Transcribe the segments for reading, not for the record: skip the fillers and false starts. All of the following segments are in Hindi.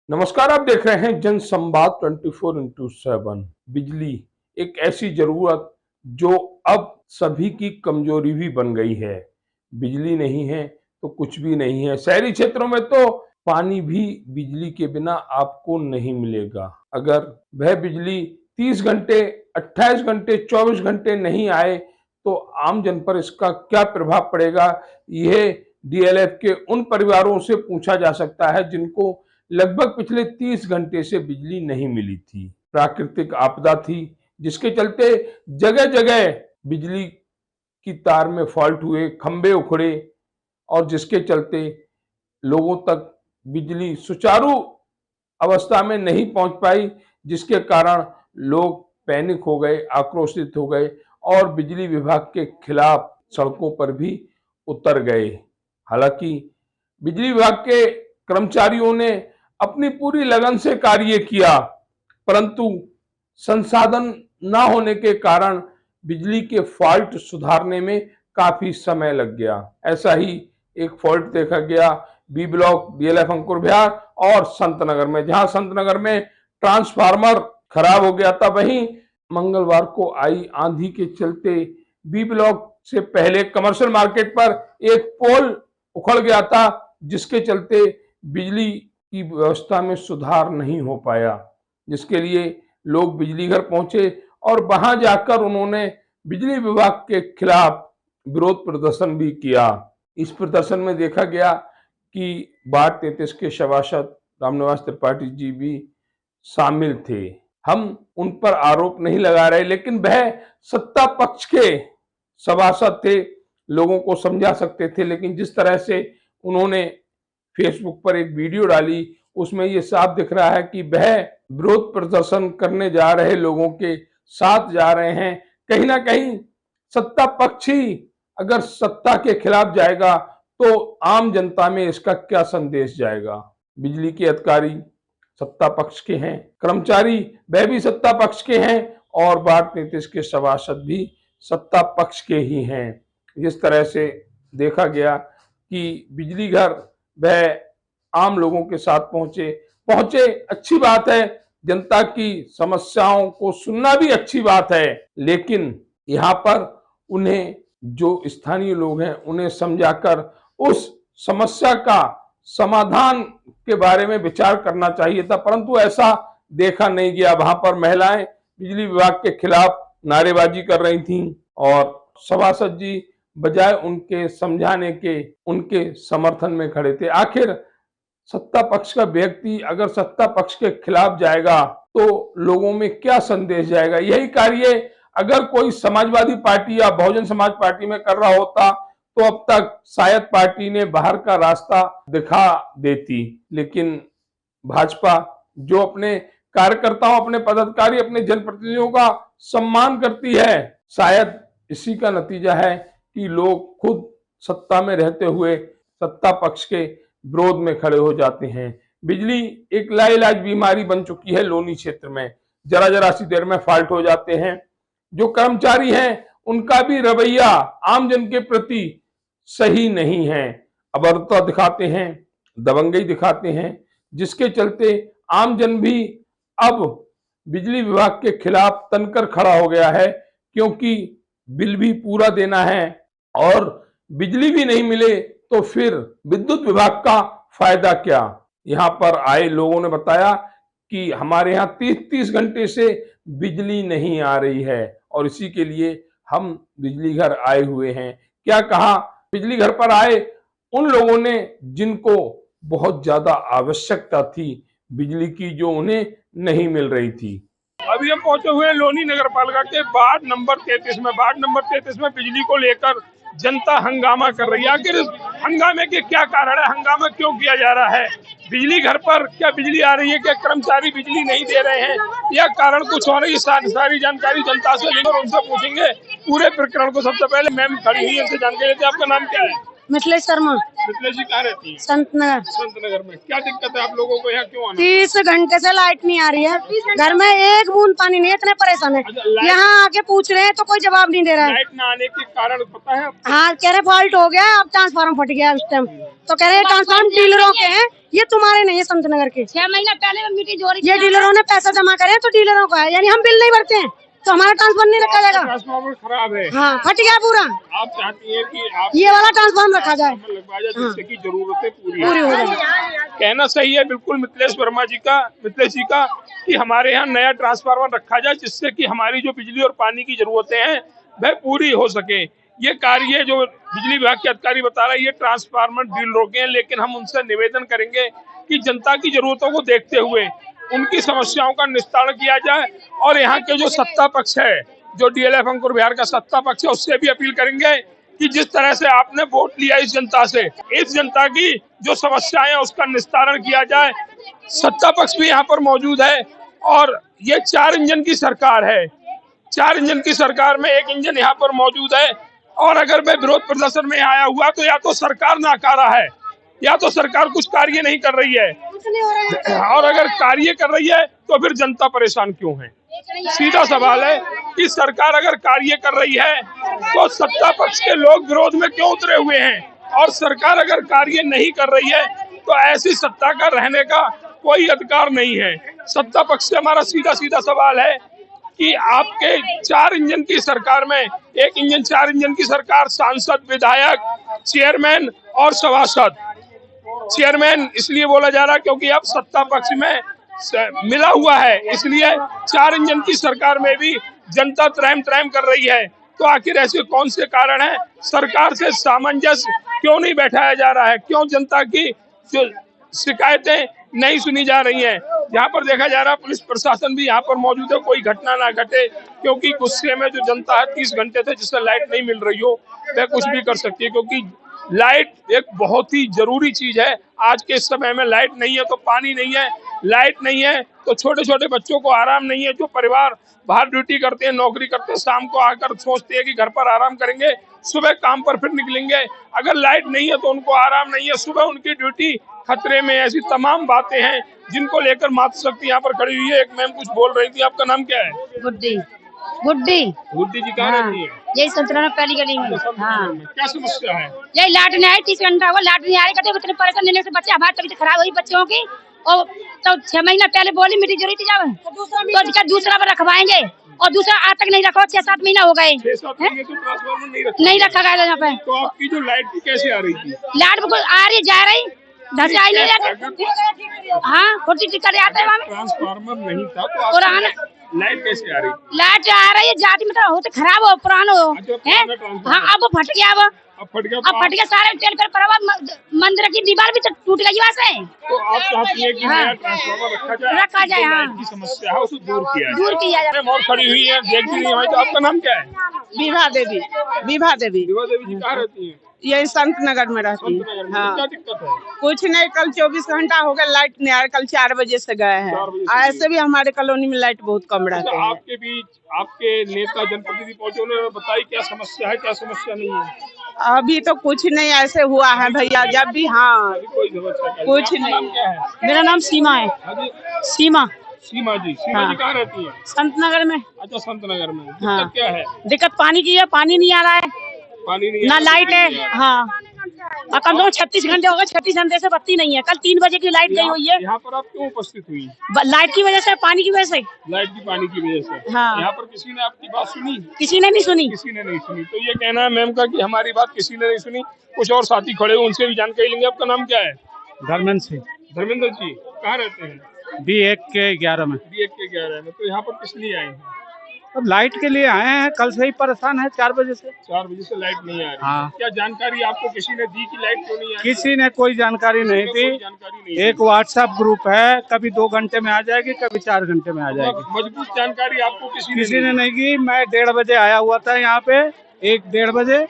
नमस्कार, आप देख रहे हैं जन संवाद 24x7। बिजली एक ऐसी जरूरत जो अब सभी की कमजोरी भी बन गई है। बिजली नहीं है तो कुछ भी नहीं है। शहरी क्षेत्रों में तो पानी भी बिजली के बिना आपको नहीं मिलेगा। अगर वह बिजली 30 घंटे, 28 घंटे, 24 घंटे नहीं आए तो आम जन पर इसका क्या प्रभाव पड़ेगा, यह डीएलएफ के उन परिवारों से पूछा जा सकता है जिनको लगभग पिछले 30 घंटे से बिजली नहीं मिली थी। प्राकृतिक आपदा थी जिसके चलते जगह जगह बिजली की तार में फॉल्ट हुए, खंभे उखड़े और जिसके चलते लोगों तक बिजली सुचारू अवस्था में नहीं पहुंच पाई, जिसके कारण लोग पैनिक हो गए, आक्रोशित हो गए और बिजली विभाग के खिलाफ सड़कों पर भी उतर गए। हालांकि बिजली विभाग के कर्मचारियों ने अपनी पूरी लगन से कार्य किया, परंतु संसाधन न होने के कारण बिजली के फॉल्ट सुधारने में काफी समय लग गया। ऐसा ही एक फॉल्ट देखा गया बी ब्लॉक डीएलएफ अंकुर विहार और संतनगर में, जहां संतनगर में ट्रांसफार्मर खराब हो गया था। वहीं मंगलवार को आई आंधी के चलते बी ब्लॉक से पहले कमर्शियल मार्केट पर एक पोल उखड़ गया था, जिसके चलते बिजली की व्यवस्था में सुधार नहीं हो पाया, जिसके लिए लोग बिजली घर पहुंचे और वहां जाकर उन्होंने बिजली विभाग के खिलाफ विरोध प्रदर्शन भी किया। इस प्रदर्शन में देखा गया कि वार्ड 33 के सभासद रामनिवास त्रिपाठी जी भी शामिल थे। हम उन पर आरोप नहीं लगा रहे, लेकिन वह सत्ता पक्ष के सभासद थे, लोगों को समझा सकते थे, लेकिन जिस तरह से उन्होंने फेसबुक पर एक वीडियो डाली, उसमें यह साफ दिख रहा है कि वह विरोध प्रदर्शन करने जा रहे लोगों के साथ जा रहे हैं। कहीं ना कहीं सत्ता पक्ष ही अगर सत्ता के खिलाफ जाएगा तो आम जनता में इसका क्या संदेश जाएगा। बिजली के अधिकारी सत्ता पक्ष के हैं, कर्मचारी वह भी सत्ता पक्ष के हैं और वार्ड 33 के सभासद भी सत्ता पक्ष के ही हैं। जिस तरह से देखा गया कि बिजली घर वह आम लोगों के साथ पहुंचे अच्छी बात है, जनता की समस्याओं को सुनना भी अच्छी बात है, लेकिन यहाँ पर उन्हें जो स्थानीय लोग हैं उन्हें समझाकर उस समस्या का समाधान के बारे में विचार करना चाहिए था, परंतु ऐसा देखा नहीं गया। वहां पर महिलाएं बिजली विभाग के खिलाफ नारेबाजी कर रही थीं और सभासद जी बजाय उनके समझाने के उनके समर्थन में खड़े थे। आखिर सत्ता पक्ष का व्यक्ति अगर सत्ता पक्ष के खिलाफ जाएगा तो लोगों में क्या संदेश जाएगा। यही कार्य अगर कोई समाजवादी पार्टी या बहुजन समाज पार्टी में कर रहा होता तो अब तक शायद पार्टी ने बाहर का रास्ता दिखा देती, लेकिन भाजपा जो अपने कार्यकर्ताओं, अपने पदाधिकारी, अपने जनप्रतिनिधियों का सम्मान करती है, शायद इसी का नतीजा है कि लोग खुद सत्ता में रहते हुए सत्ता पक्ष के विरोध में खड़े हो जाते हैं। बिजली एक लाइलाज बीमारी बन चुकी है लोनी क्षेत्र में, जरा सी देर में फॉल्ट हो जाते हैं। जो कर्मचारी हैं उनका भी रवैया आम जन के प्रति सही नहीं है, अभद्रता दिखाते हैं, दबंगई दिखाते हैं, जिसके चलते आम जन भी अब बिजली विभाग के खिलाफ तनकर खड़ा हो गया है, क्योंकि बिल भी पूरा देना है और बिजली भी नहीं मिले तो फिर विद्युत विभाग का फायदा क्या। यहाँ पर आए लोगों ने बताया कि हमारे यहाँ 30 घंटे से बिजली नहीं आ रही है और इसी के लिए हम बिजली घर आए हुए हैं। क्या कहा बिजली घर पर आए उन लोगों ने जिनको बहुत ज्यादा आवश्यकता थी बिजली की, जो उन्हें नहीं मिल रही थी। अभी हम पहुंचे हुए लोनी नगर पालिका के वार्ड नंबर 33 में। वार्ड नंबर 33 में बिजली को लेकर जनता हंगामा कर रही है। आखिर हंगामे के क्या कारण है, हंगामा क्यों किया जा रहा है? बिजली घर पर क्या बिजली आ रही है, क्या कर्मचारी बिजली नहीं दे रहे हैं, या कारण कुछ और? सारी जानकारी जनता से लेकर उनसे पूछेंगे पूरे प्रकरण को। सबसे पहले मैम खड़ी हुई, उनसे जानकारी लेते हैं। आपका नाम क्या है? मिथिलेश शर्मा। मिथिलेश जी कहाँ रहती हैं? संत नगर। संत नगर में क्या दिक्कत है आप लोगों को, यहाँ क्यों आना? 30 घंटे से लाइट नहीं आ रही है, घर में एक बूंद पानी नहीं है, इतने परेशान है। अच्छा, लाइट- यहाँ आके पूछ रहे हैं तो कोई जवाब नहीं दे रहा है। लाइट न आने के कारण पता है आपको? हाँ, कह रहे फॉल्ट हो गया, अब ट्रांसफार्मर फट गया उस टाइम, तो कह रहे ट्रांसफार्मर डीलरों के हैं, ये तुम्हारे नहीं है संत नगर के। 6 महीना पहले मीटिंग जो ये डीलरों ने पैसा जमा करे तो डीलरों का है, यानी हम बिल नहीं भरते हैं तो हमारा ट्रांसफार्मर नहीं रखा जाएगा। ट्रांसफार्मर खराब है, हाँ, फट गया पूरा। आप चाहती हैं कि आप ये वाला ट्रांसफार्मर रखा जाए, लगवाया जाए जिससे कि जरूरतें पूरी पूरी हो हो जाए। कहना सही है बिल्कुल मिथिलेश जी का कि हमारे यहाँ नया ट्रांसफार्मर रखा जाए जिससे कि हमारी जो बिजली और पानी की जरूरतें हैं वह पूरी हो सके। ये कार्य जो बिजली विभाग के अधिकारी बता रहे हैं ये ट्रांसफार्मर डीलरों के हैं, लेकिन हम उनसे निवेदन करेंगे कि जनता की जरूरतों को देखते हुए उनकी समस्याओं का निस्तारण किया जाए। और यहाँ के जो सत्ता पक्ष है, जो डीएलएफ अंकुर बिहार का सत्ता पक्ष है, उससे भी अपील करेंगे कि जिस तरह से आपने वोट लिया इस जनता से, इस जनता की जो समस्याएं हैं उसका निस्तारण किया जाए। सत्ता पक्ष भी यहाँ पर मौजूद है और ये 4 इंजन की सरकार है। 4 इंजन की सरकार में 1 इंजन यहाँ पर मौजूद है और अगर मैं विरोध प्रदर्शन में आया हुआ तो या तो सरकार नाकारा है या तो सरकार कुछ कार्य नहीं कर रही है, और अगर कार्य कर रही है तो फिर जनता परेशान क्यों है? सीधा सवाल है कि सरकार अगर कार्य कर रही है तो सत्ता पक्ष के लोग विरोध में क्यों उतरे हुए हैं, और सरकार अगर कार्य नहीं कर रही है तो ऐसी सत्ता का रहने का कोई अधिकार नहीं है। सत्ता पक्ष से हमारा सीधा सीधा सवाल है कि आपके 4 इंजन की सरकार में 1 इंजन 4 इंजन की सरकार, सांसद, विधायक, चेयरमैन और सभासद, चेयरमैन इसलिए बोला जा रहा है क्योंकि अब सत्ता पक्ष में मिला हुआ है, इसलिए 4 इंजन की सरकार में भी जनता त्रैम त्रैम कर रही है। तो आखिर ऐसे कौन से कारण हैं? सरकार से सामंजस्य क्यों नहीं बैठाया जा रहा है? क्यों जनता की जो शिकायतें नहीं सुनी जा रही हैं? यहाँ पर देखा जा रहा है पुलिस प्रशासन भी यहाँ पर मौजूद है, कोई घटना ना घटे, क्योंकि गुस्से में जो जनता है 30 घंटे से जिससे लाइट नहीं मिल रही हो वह कुछ भी कर सकती है, क्योंकि लाइट एक बहुत ही जरूरी चीज है। आज के समय में लाइट नहीं है तो पानी नहीं है, लाइट नहीं है तो छोटे छोटे बच्चों को आराम नहीं है। जो परिवार बाहर ड्यूटी करते हैं, नौकरी करते हैं, शाम को आकर सोचते हैं कि घर पर आराम करेंगे, सुबह काम पर फिर निकलेंगे, अगर लाइट नहीं है तो उनको आराम नहीं है, सुबह उनकी ड्यूटी खतरे में। ऐसी तमाम बातें हैं जिनको लेकर मातृशक्ति यहाँ पर खड़ी हुई है। एक मैम कुछ बोल रही थी, आपका नाम क्या है? गुड्डी। गुड्डी गुड्डी जी कहाँ रहती है? यही संतरा पहली गली में। हाँ, क्या समस्या है? यही लाइट नहीं आई, 30 घंटा हुआ लाइट नहीं आ रही, कटे इतने परेशान लेने से बच्चे हमारी तबीयत खराब हुई बच्चों की। और तो 6 महीना पहले बोली मीटिंग जरूरी थी जब तो दूसरा पर रखवाएंगे और दूसरा आज तक नहीं रखा, 6-7 महीना हो गए 6-7 महीने तो ट्रांसफार्मर नहीं रखा गया यहाँ पे। तो आपकी जो लाइट थी कैसे आ रही थी? लाइट बिल्कुल आ रही जा रही, ढंग से आई नहीं जाती। हाँ, फुर्ती टिकट आते हैं। ट्रांसफार्मर नहीं था तो पुराना लाइट कैसे आ रही? लाइट आ रही है जाती, मतलब होते खराब हो, पुराना हो है। हाँ, अब फट गया, अब फट गया, अब फट गया सारे तेल कर परवा, मंदिर की दीवार भी तो टूट गई वहाँ से। तो आप चाहती हैं कि नया ट्रांसफार्मर रखा जाए, हाँ, लाइट की समस्या है उसे दूर किया जाए। और खड़ी हुई है, देख भी नहीं। तो आपका नाम क्या है? विभा देवी। विभा देवी। विभा देवी जी कहाँ रहती हैं? यही संत नगर में रहती है। हाँ, क्या दिक्कत है? कुछ नहीं, कल 24 घंटा हो गया लाइट नहीं आ रहा, कल 4 बजे से गए हैं। ऐसे भी हमारे कॉलोनी में लाइट बहुत कम रहती है। आपके बीच आपके नेता जनप्रतिनिधि पहुंचे, उन्होंने बताई क्या समस्या है क्या समस्या नहीं है? अभी तो कुछ नहीं ऐसे हुआ है भैया, जब भी हाँ कोई समस्या कुछ नहीं। क्या है? मेरा नाम सीमा है। सीमा सीमा जी हाँ। कहाँ रहती है? संत नगर में। अच्छा, संत नगर में। हाँ। दिक्कत क्या है? दिक्कत पानी की है, पानी नहीं आ रहा है, पानी नहीं ना है, लाइट है। हाँ, और कम से कम 36 घंटे हो गए, 36 घंटे से बत्ती नहीं है। कल 3 बजे की लाइट गई हुई है। यहाँ पर आप क्यों उपस्थित हुई? लाइट की वजह से, पानी की वजह से। लाइट की पानी की वजह से। हाँ। यहाँ पर किसी ने आपकी बात सुनी? किसी ने नहीं सुनी। किसी ने नहीं सुनी। तो ये कहना है मैम का कि हमारी बात किसी ने नहीं सुनी। कुछ और साथी खड़े हुए, उनसे भी जानकारी लेंगे। आपका नाम क्या है? धर्मेंद्र सिंह। धर्मेंद्र जी कहाँ रहते हैं? B1 के 11 में। B1 के 11 में। तो यहाँ पर किस लिए आए हैं? अब लाइट के लिए आए हैं, कल से ही परेशान है 4 बजे से। 4 बजे से लाइट नहीं आ रही। हाँ। क्या जानकारी आपको किसी ने दी कि लाइट क्यों नहीं आ रही? किसी ने कोई जानकारी नहीं कोई दी। जानकारी नहीं एक व्हाट्सएप ग्रुप है, कभी 2 घंटे में आ जाएगी, कभी 4 घंटे में आ जाएगी। मजबूत जानकारी आपको किसी ने नहीं दी। मैं 1:30 बजे आया हुआ था यहाँ पे, 1-1:30 बजे।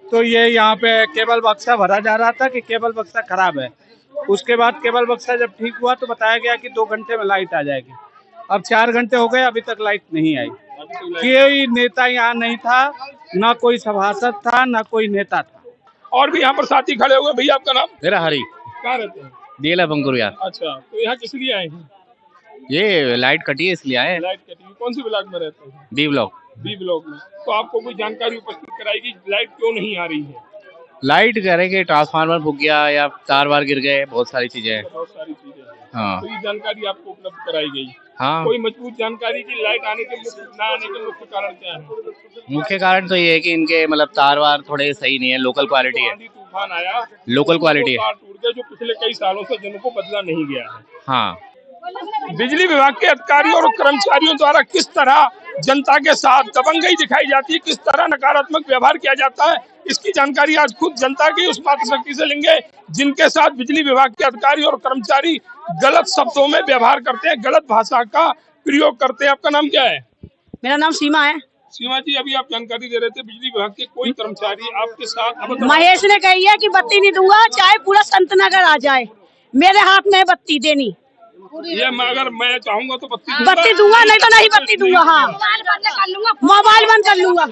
तो ये यहाँ पे केबल बक्सा भरा जा रहा था कि केबल बक्सा खराब है। उसके बाद केबल बक्सा जब ठीक हुआ तो बताया गया कि 2 घंटे में लाइट आ जाएगी। अब 4 घंटे हो गए, अभी तक लाइट नहीं आई। कोई नेता यहाँ नहीं था, ना कोई सभासद था, ना कोई नेता था। और भी यहाँ पर साथी खड़े हुए। भैया आपका नाम? मेरा हरी कहाँ रहते हैं? डीएलएफ अंकुर यार। अच्छा, तो यहाँ किस लिए आए हैं? ये लाइट कटी है इसलिए आए। लाइट कटी हुई। कौन सी ब्लॉक में रहते हैं? B block. बी ब्लॉक में। तो आपको कोई जानकारी उपस्थित कराएगी लाइट क्यों नहीं आ रही है? लाइट कह रहे कि ट्रांसफार्मर फूक गया या तार वार गिर गए, बहुत सारी चीजें हैं। बहुत सारी चीजें हैं। हाँ तो ये जानकारी आपको उपलब्ध कराई गई। हाँ। कोई मजबूत जानकारी की लाइट आने के ना आने के मुख्य कारण क्या है? मुख्य कारण तो ये है कि इनके मतलब तार वार थोड़े सही नहीं है, लोकल क्वालिटी है। आंधी तूफान आया, लोकल क्वालिटी है। तार टूट गए जो पिछले कई सालों से जिनको बदला नहीं गया है। हाँ। बिजली विभाग के अधिकारियों और कर्मचारियों द्वारा किस तरह जनता के साथ दबंगई दिखाई जाती है, किस तरह नकारात्मक व्यवहार किया जाता है, इसकी जानकारी आज खुद जनता की उस मातृशक्ति से लेंगे जिनके साथ बिजली विभाग के अधिकारी और कर्मचारी गलत शब्दों में व्यवहार करते हैं, गलत भाषा का प्रयोग करते हैं। आपका नाम क्या है? मेरा नाम सीमा है। सीमा जी, अभी आप जानकारी दे रहे थे बिजली विभाग के कोई कर्मचारी आपके साथ महेश ने कही है कि बत्ती नहीं दूंगा चाहे पूरा संतनगर आ जाए, मेरे हाथ में है बत्ती देनी। ये अगर मैं चाहूंगा तो बत्ती दूंगा, नहीं तो नहीं बत्ती दूंगा। हाँ, मोबाइल बंद कर लूंगा।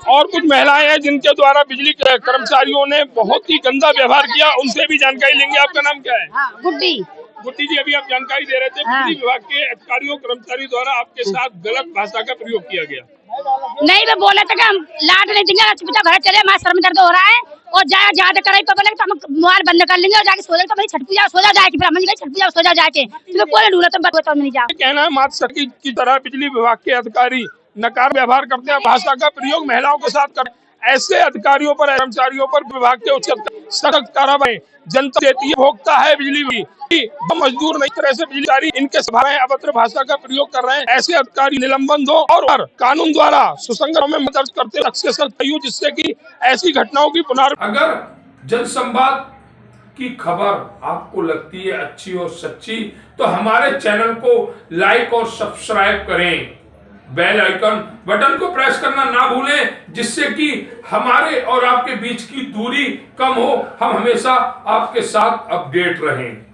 और कुछ महिलाएं हैं जिनके द्वारा बिजली के कर्मचारियों ने बहुत ही गंदा व्यवहार किया, उनसे भी जानकारी लेंगे। आपका नाम क्या है? गुड्डी। गुड्डी जी, अभी आप जानकारी दे रहे थे बिजली विभाग के अधिकारियों कर्मचारी द्वारा आपके साथ गलत भाषा का प्रयोग किया गया। नहीं, तो बोले थे कि हम लाट नहीं देंगे, घर चले, हमारा सर में दर्द हो रहा है और ज्यादा कराई पर बोले तो हम मोबाइल बंद कर लेंगे और जाके सो जाए। तो छठ पूजा सो जाए, फिर हम छठ पूजा सो जाके तो बोले ढूंढा तो नहीं जाओ। कहना है मातृशक्ति की तरह बिजली विभाग के अधिकारी नकार व्यवहार करते हैं, भाषा का प्रयोग महिलाओं के साथ करते हैं। ऐसे अधिकारियों पर, कर्मचारियों पर विभाग के उच्च सख्त कार्रवाई जनता देती है, भोगता है बिजली मजदूर नहीं तरह से बिजली इनके सभाएं अभद्र भाषा का प्रयोग कर रहे हैं। ऐसे अधिकारी निलंबन दो और कानून द्वारा सुसंगत में दर्ज करते हैं, जिससे कि ऐसी घटनाओं की पुनरावृत्ति। अगर जनसंवाद की खबर आपको लगती है अच्छी और सच्ची तो हमारे चैनल को लाइक और सब्सक्राइब करें, बेल आइकन बटन को प्रेस करना ना भूलें, जिससे कि हमारे और आपके बीच की दूरी कम हो, हम हमेशा आपके साथ अपडेट रहें।